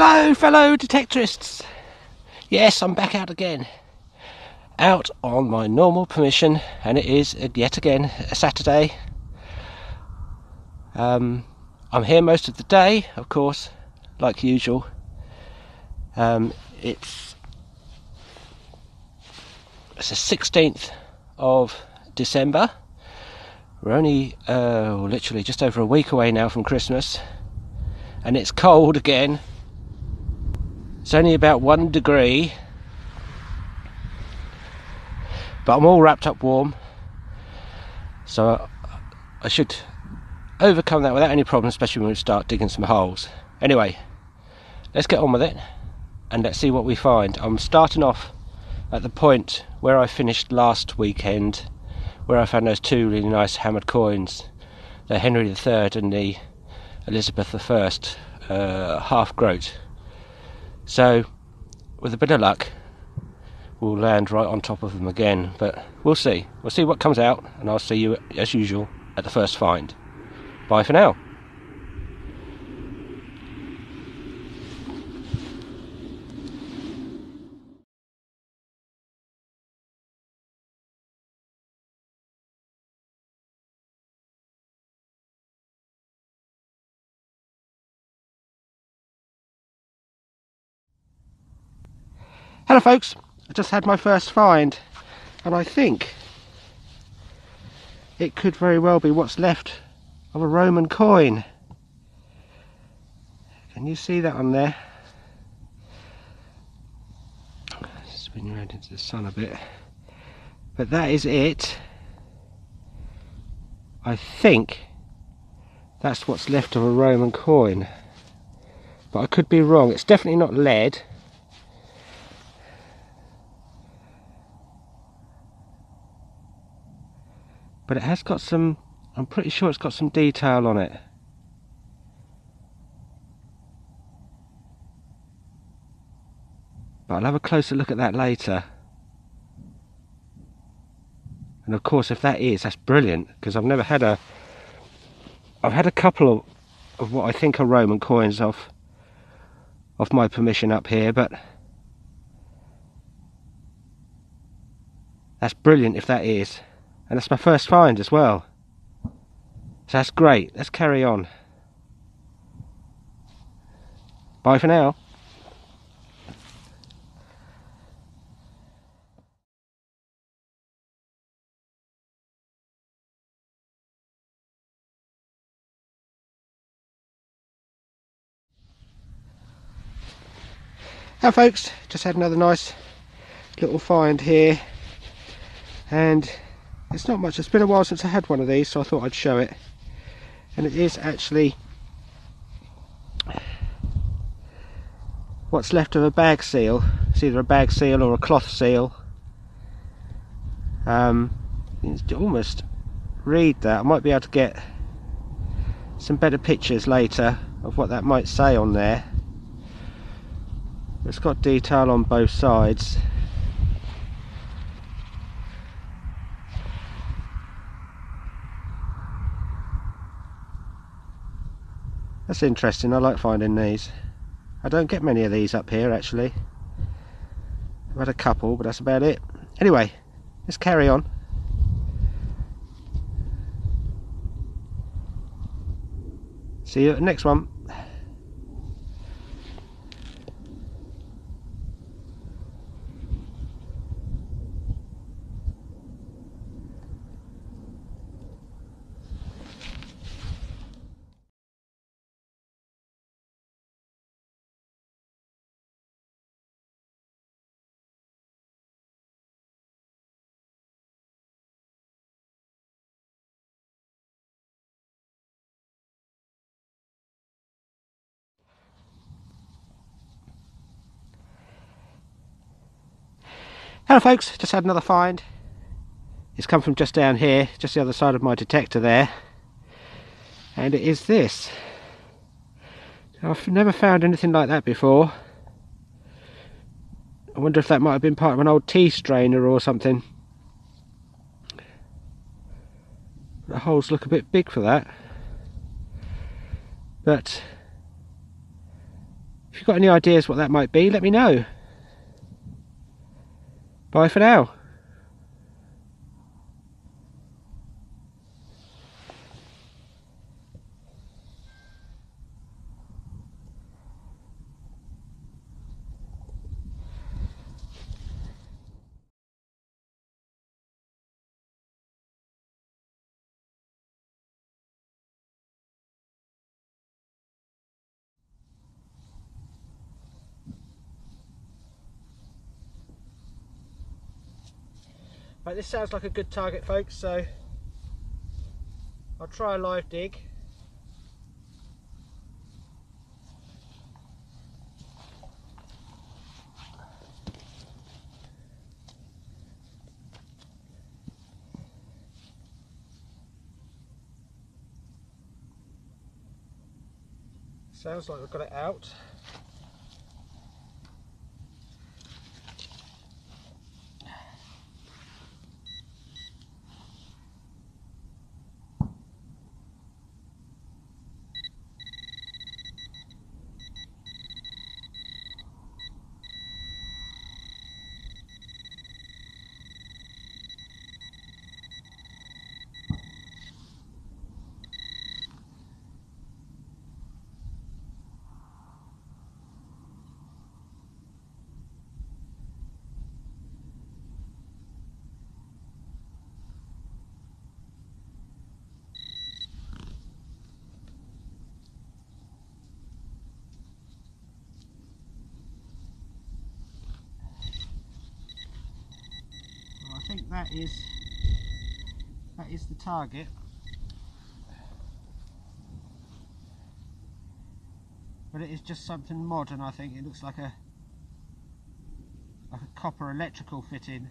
Hello fellow detectorists! Yes, I'm back out again. Out on my normal permission, and it is yet again a Saturday. I'm here most of the day, of course, like usual. It's the 16th of December. We're only literally just over a week away now from Christmas, and it's cold again. It's only about 1 degree, but I'm all wrapped up warm, so I should overcome that without any problem, especially when we start digging some holes. Anyway, let's get on with it and let's see what we find. I'm starting off at the point where I finished last weekend, where I found those two really nice hammered coins, the Henry III and the Elizabeth I, half groat. So with a bit of luck we'll land right on top of them again, but we'll see what comes out, and I'll see you as usual at the first find. Bye for now. Hello folks, I just had my first find, and I think it could very well be what's left of a Roman coin. Can you see that on there? Spin around into the sun a bit, but that is it. I think that's what's left of a Roman coin, but I could be wrong. It's definitely not lead. But it has got some, I'm pretty sure it's got some detail on it. But I'll have a closer look at that later. And of course, if that is, that's brilliant, because I've never had a, I've had a couple of what I think are Roman coins off my permission up here, but that's brilliant if that is. And that's my first find as well. So that's great. Let's carry on. Bye for now. Now folks, just had another nice little find here, and it's not much. It's been a while since I had one of these, so I thought I'd show it. And it is actually what's left of a bag seal. It's either a bag seal or a cloth seal. You can almost read that. I might be able to get some better pictures later of what that might say on there. It's got detail on both sides. That's interesting. I like finding these. I don't get many of these up here actually. I've had a couple, but that's about it. Anyway, let's carry on. See you at the next one. Hello folks, just had another find. It's come from just down here, just the other side of my detector there, and it is this. I've never found anything like that before. I wonder if that might have been part of an old tea strainer or something. The holes look a bit big for that, but If you've got any ideas what that might be, let me know. Bye for now. Right, this sounds like a good target, folks, so I'll try a live dig. Sounds like we've got it out. I think that is the target. But it is just something modern, I think. It looks like a copper electrical fitting.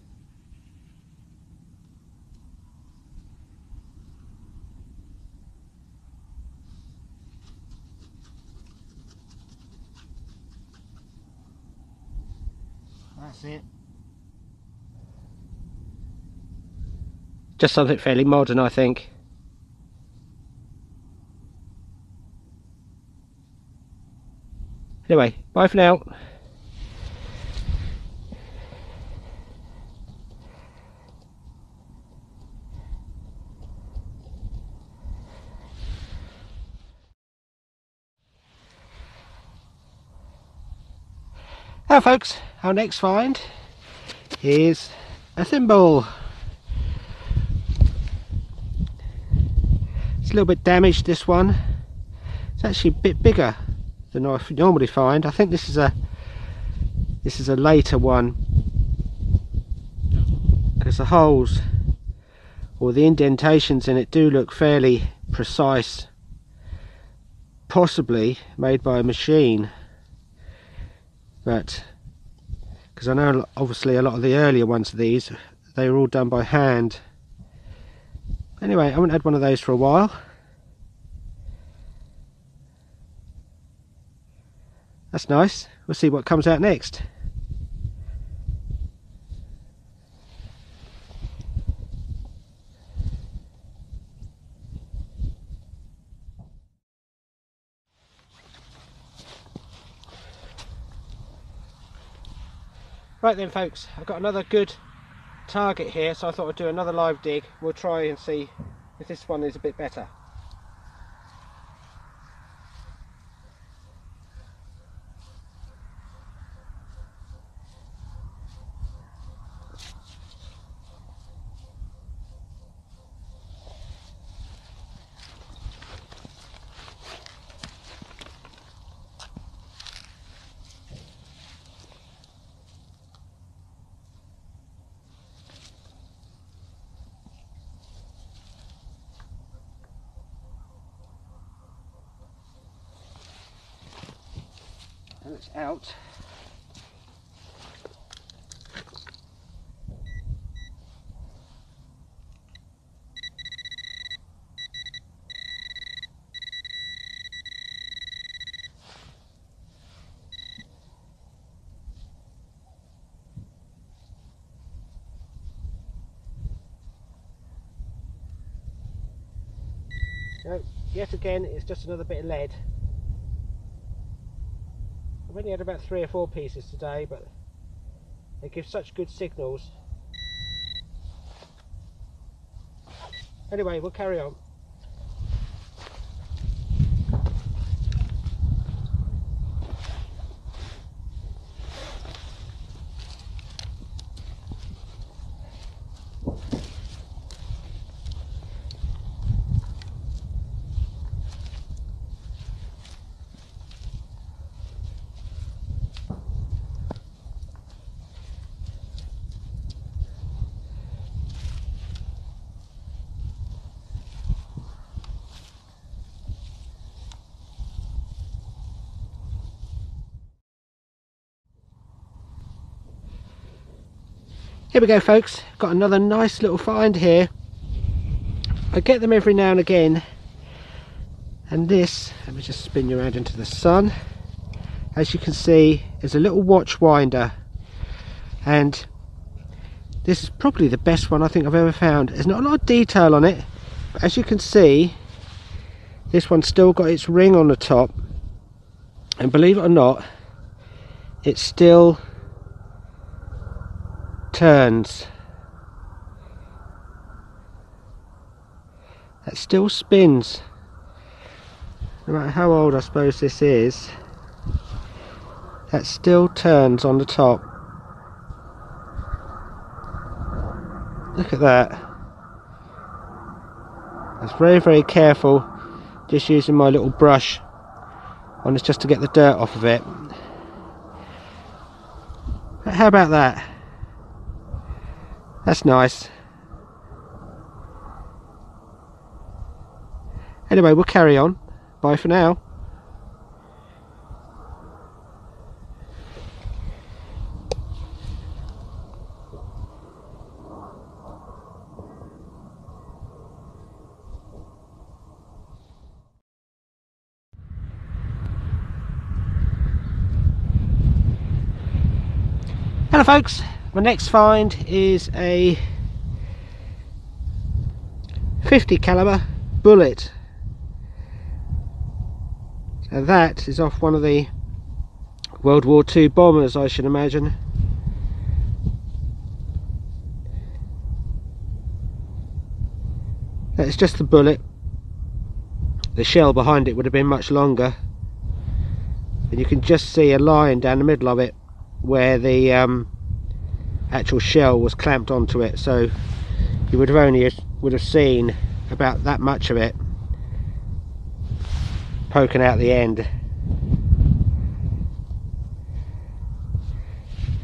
That's it. Just something fairly modern, I think. Anyway, bye for now. Now folks, our next find is a thimble. It's a little bit damaged, this one. It's actually a bit bigger than I normally find. I think this is a later one, because the holes or the indentations in it do look fairly precise, possibly made by a machine. But because I know obviously a lot of the earlier ones of these, they were all done by hand. Anyway, I haven't had one of those for a while. That's nice. We'll see what comes out next. Right then folks, I've got another good target here, so I thought I'd do another live dig. We'll try and see if this one is a bit better. And it's out. So yet again it's just another bit of lead. I've only had about 3 or 4 pieces today, but they give such good signals. Anyway, we'll carry on. Here we go, folks. Got another nice little find here. I get them every now and again, and this, let me just spin you around into the sun. As you can see, is a little watch winder, and this is probably the best one I think I've ever found. There's not a lot of detail on it, but as you can see, this one's still got its ring on the top, and believe it or not, it still turns. That still spins. No matter how old I suppose this is, that still turns on the top. Look at that. I was very, very careful, just using my little brush on this just to get the dirt off of it. But how about that? That's nice. Anyway, we'll carry on. Bye for now. Hello folks, my next find is a 50 caliber bullet. So that is off one of the World War II bombers, I should imagine. That's just the bullet. The shell behind it would have been much longer, and you can just see a line down the middle of it where the actual shell was clamped onto it, so you would have seen about that much of it poking out the end.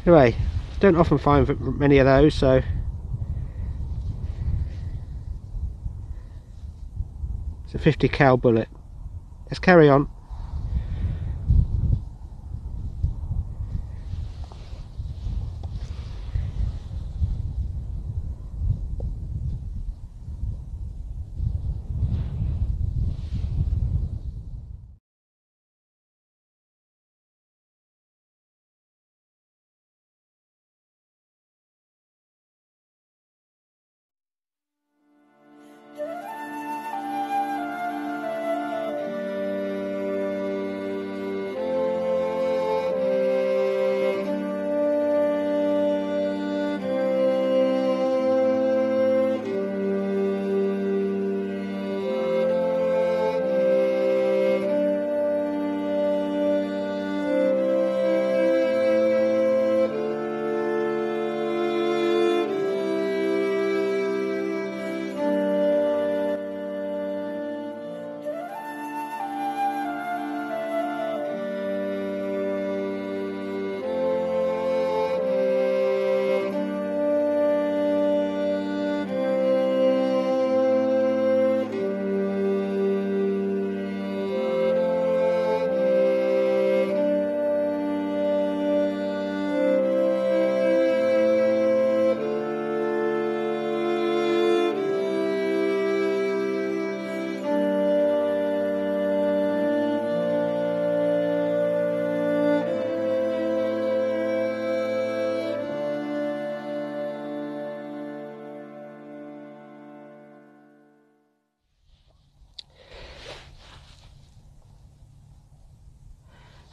Anyway, don't often find many of those, so it's a 50 cal bullet. Let's carry on.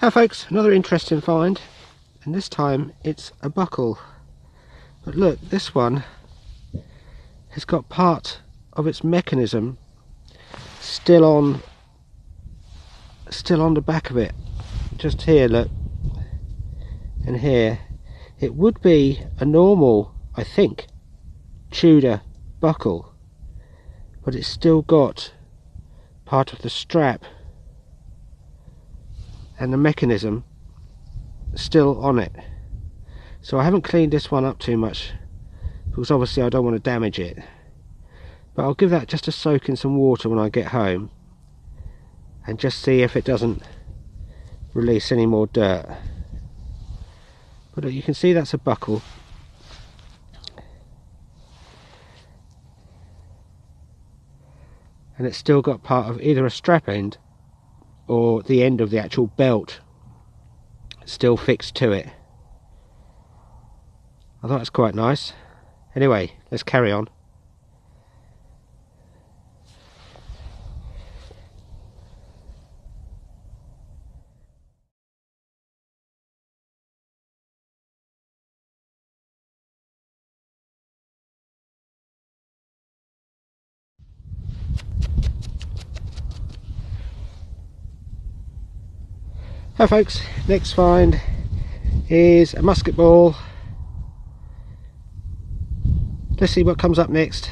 Now folks, another interesting find, and this time it's a buckle. But look, this one has got part of its mechanism still on the back of it. Just here, look, and here. It would be a normal, I think, Tudor buckle, but it's still got part of the strap and the mechanism still on it. So I haven't cleaned this one up too much because obviously I don't want to damage it, but I'll give that just a soak in some water when I get home and just see if it doesn't release any more dirt. But look, you can see that's a buckle, and it's still got part of either a strap end or the end of the actual belt still fixed to it. I thought that's quite nice. Anyway, let's carry on. Hi folks, next find is a musket ball. Let's see what comes up next.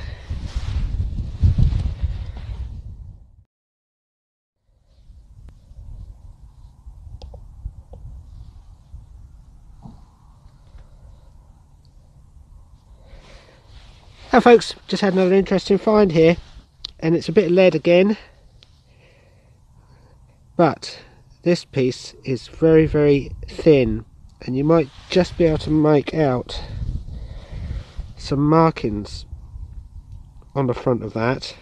Now folks, just had another interesting find here, and it's a bit of lead again, but this piece is very, very thin, and you might just be able to make out some markings on the front of that.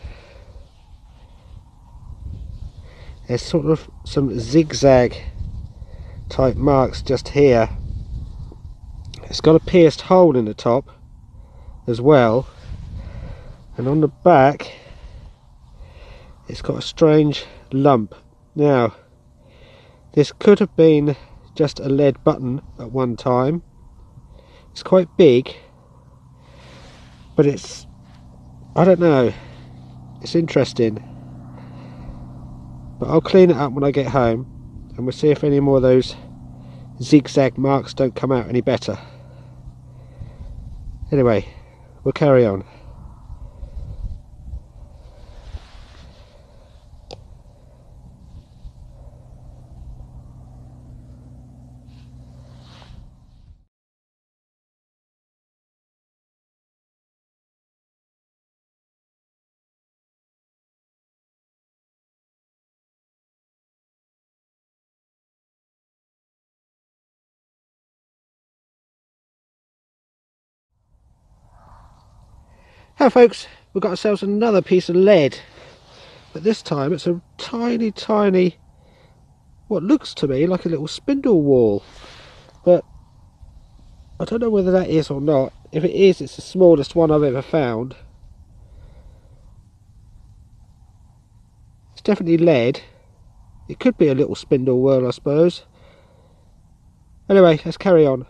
There's sort of some zigzag type marks just here. It's got a pierced hole in the top as well, and on the back it's got a strange lump. Now, this could have been just a lead button at one time. It's quite big, but it's, I don't know, it's interesting. But I'll clean it up when I get home, and we'll see if any more of those zigzag marks don't come out any better. Anyway, we'll carry on. Now folks, we've got ourselves another piece of lead, but this time it's a tiny, tiny, what looks to me like a little spindle whorl, but I don't know whether that is or not. If it is, it's the smallest one I've ever found. It's definitely lead. It could be a little spindle whorl, I suppose. Anyway, let's carry on.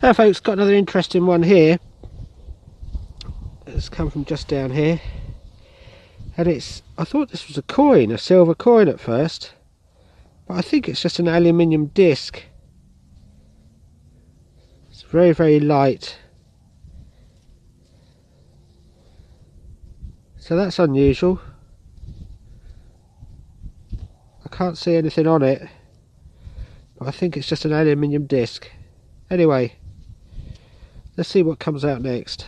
Now folks, got another interesting one here. It's come from just down here, and it's, I thought this was a coin, a silver coin at first, but I think it's just an aluminium disc. It's very, very light, so that's unusual. I can't see anything on it, but I think it's just an aluminium disc. Anyway, let's see what comes out next.